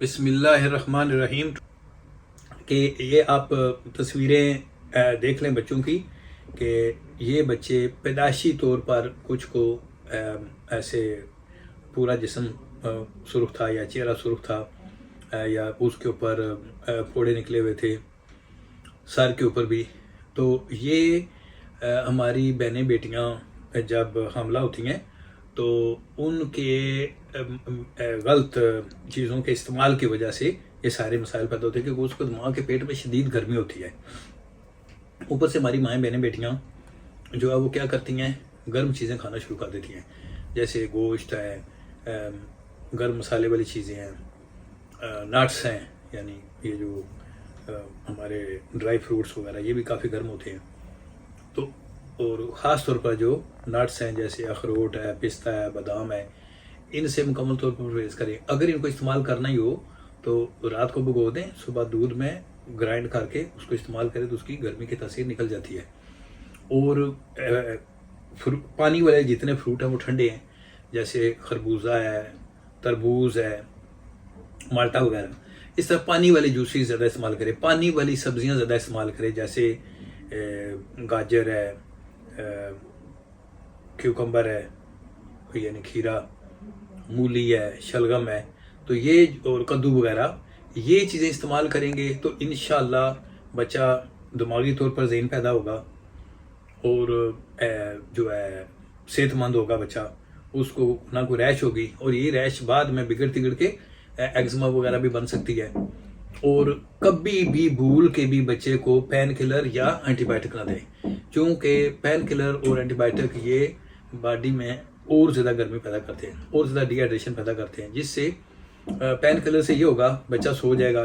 بسم اللہ الرحمن الرحیم کہ یہ آپ تصویریں دیکھ لیں بچوں کی کہ یہ بچے پیدائشی طور پر کچھ کو ایسے پورا جسم سرخ تھا یا چہرہ سرخ تھا یا اس کے اوپر پھوڑے نکلے ہوئے تھے سر کے اوپر بھی. تو یہ ہماری بہنیں بیٹیاں جب حاملہ ہوتی ہیں تو ان کے غلط چیزوں کے استعمال کی وجہ سے یہ سارے مسائل پیدا ہوتے ہیں کیونکہ اس کو ماں کے پیٹ میں شدید گرمی ہوتی ہے. اوپر سے ہماری مائیں بہنیں بیٹیاں جو ہے وہ کیا کرتی ہیں، گرم چیزیں کھانا شروع کر دیتی ہیں، جیسے گوشت ہے، گرم مسالے والی چیزیں ہیں، نٹس ہیں، یعنی یہ جو ہمارے ڈرائی فروٹس وغیرہ یہ بھی کافی گرم ہوتے ہیں. تو اور خاص طور پر جو نٹس ہیں جیسے اخروٹ ہے، پستہ ہے، بادام ہے، ان سے مکمل طور پر پرہیز کریں. اگر ان کو استعمال کرنا ہی ہو تو رات کو بھگو دیں، صبح دودھ میں گرائنڈ کر کے اس کو استعمال کریں تو اس کی گرمی کی تاثیر نکل جاتی ہے. اور پانی والے جتنے فروٹ ہیں وہ ٹھنڈے ہیں، جیسے خربوزہ ہے، تربوز ہے، مالٹا وغیرہ. اس طرح پانی والی جوسز زیادہ استعمال کریں، پانی والی سبزیاں زیادہ استعمال کریں، جیسے گاجر ہے، کیوکمبر ہے یعنی کھیرا، مولی ہے، شلگم ہے. تو یہ اور کدو وغیرہ یہ چیزیں استعمال کریں گے تو انشاءاللہ بچہ دماغی طور پر ذہین پیدا ہوگا اور جو ہے صحت مند ہوگا بچہ. اس کو نہ کوئی ریش ہوگی، اور یہ ریش بعد میں بگڑ تگڑ کے ایگزما وغیرہ بھی بن سکتی ہے. اور کبھی بھی بھول کے بھی بچے کو پین کلر یا اینٹی بائیوٹک نہ دیں، کیونکہ پین کلر اور اینٹی بائیوٹک یہ باڈی میں اور زیادہ گرمی پیدا کرتے ہیں اور زیادہ ڈی ہائیڈریشن پیدا کرتے ہیں. جس سے پین کلر سے یہ ہوگا بچہ سو جائے گا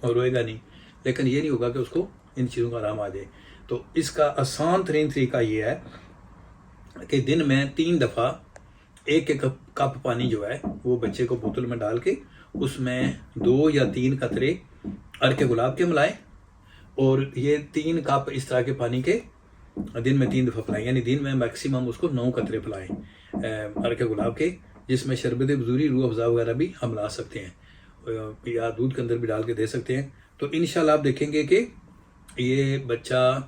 اور روئے گا نہیں، لیکن یہ نہیں ہوگا کہ اس کو ان چیزوں کا آرام آ جائے. تو اس کا آسان ترین طریقہ یہ ہے کہ دن میں 3 دفعہ ایک کپ پانی جو ہے وہ بچے کو بوتل میں ڈال کے اس میں 2 یا 3 قطرے عرق گلاب کے ملائیں، اور یہ 3 کپ اس طرح کے پانی کے دن میں 3 دفعہ پلائیں، یعنی دن میں میکسیمم اس کو 9 قطرے پلائیں عرق گلاب کے، جس میں شربت بزوری، روح افزا وغیرہ بھی ہم لا سکتے ہیں یا دودھ کے اندر بھی ڈال کے دے سکتے ہیں. تو انشاءاللہ آپ دیکھیں گے کہ یہ بچہ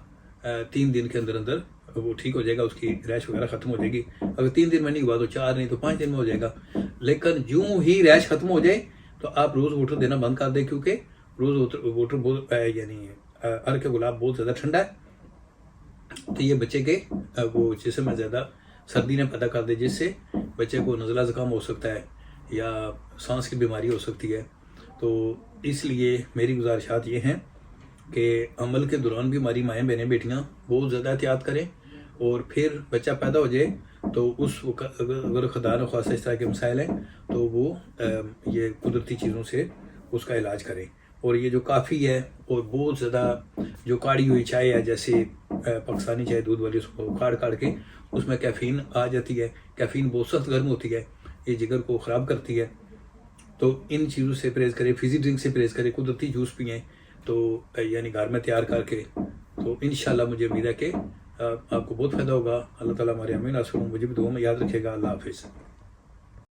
3 دن کے اندر اندر وہ ٹھیک ہو جائے گا، اس کی ریش وغیرہ ختم ہو جائے گی. اگر 3 دن میں نہیں ہوا تو 4 نہیں تو 5 دن میں ہو جائے گا. لیکن جو ہی ریش ختم ہو جائے تو آپ روز واٹر دینا بند کر دیں، کیونکہ روز واٹر بہت یعنی عرق گلاب بہت زیادہ ٹھنڈا ہے، تو یہ بچے کے وہ جسم میں زیادہ سردی نہ پیدا کر دے، جس سے بچے کو نزلہ زکام ہو سکتا ہے یا سانس کی بیماری ہو سکتی ہے. تو اس لیے میری گزارشات یہ ہیں کہ عمل کے دوران بھی ہماری مائیں بہنیں بیٹیاں بہت زیادہ احتیاط کریں، اور پھر بچہ پیدا ہو جائے تو اس وقت اگر خدا نخواستہ اس طرح کے مسائل ہیں تو وہ یہ قدرتی چیزوں سے اس کا علاج کریں. اور یہ جو کافی ہے اور بہت زیادہ جو کاڑی ہوئی چائے ہے، جیسے پاکستانی چائے دودھ والی، اس کو کاڑ کے اس میں کیفین آ جاتی ہے. کیفین بہت سخت گرم ہوتی ہے، یہ جگر کو خراب کرتی ہے. تو ان چیزوں سے پرہیز کریں، فیزی ڈرنک سے پرہیز کریں، قدرتی جوس پئیں، تو یعنی گھر میں تیار کر کے. تو انشاءاللہ مجھے امید ہے کہ آپ کو بہت فائدہ ہوگا. اللہ تعالیٰ ہمارے امین ناصروں مجھے بھی دعا میں یاد رکھے گا. اللہ حافظ.